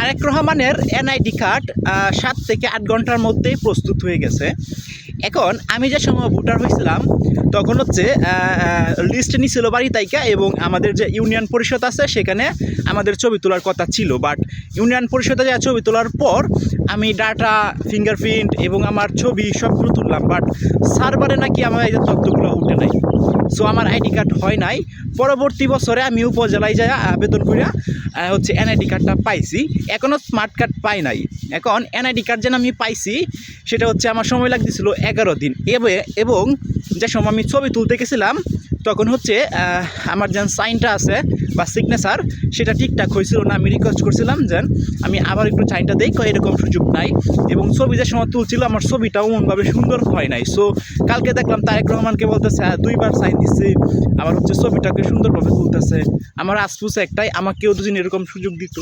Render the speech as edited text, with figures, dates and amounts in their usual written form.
তারেক রহমানের NID card 7 থেকে 8 ঘন্টার মধ্যেই প্রস্তুত হয়ে গেছে। এখন আমি যে সময় ভোটার হয়েছিলাম তখন হচ্ছে লিস্ট নিছিল বাড়ি তাইকা, এবং আমাদের যে ইউনিয়ন পরিষদ আছে সেখানে আমাদের ছবি তোলার কথা ছিল। বাট ইউনিয়ন পরিষদে যা ছবি তোলার পর আমি ডাটা, ফিঙ্গারপ্রিন্ট এবং আমার ছবি সবগুলো তুললাম, বাট সার্ভারে নাকি আমার এই তথ্যগুলো উঠে নাই। সো আমার আইডি কার্ড হয় নাই। পরবর্তী বছরে আমি উপজেলায় যাই আবেদন করে হচ্ছে এনআইডি কার্ডটা পাইছি। এখনও স্মার্ট কার্ড পাই নাই। এখন এনআইডি কার্ড যেন আমি পাইছি সেটা হচ্ছে আমার সময় লাগতেছিল 11 দিন, এবং যে সময় আমি ছবি তুলতে গেছিলাম তখন হচ্ছে আমার যেন সাইনটা আছে বা সিগনেচার সেটা ঠিকঠাক হয়েছিল না। আমি রিকোয়েস্ট করছিলাম যেন আমি আবার একটু সাইনটা দেই, এরকম সুযোগ নাই। এবং ছবি যে সময় তুলছিল আমার ছবিটাও এমনভাবে সুন্দর হয় নাই। সো কালকে দেখলাম তারেক রহমানকে বলতেছে 2বার সাইন দিচ্ছে, আবার হচ্ছে ছবিটাকে সুন্দরভাবে তুলতেছে। আমার আফসোস একটাই, আমাকেও দুদিন এরকম সুযোগ দিত।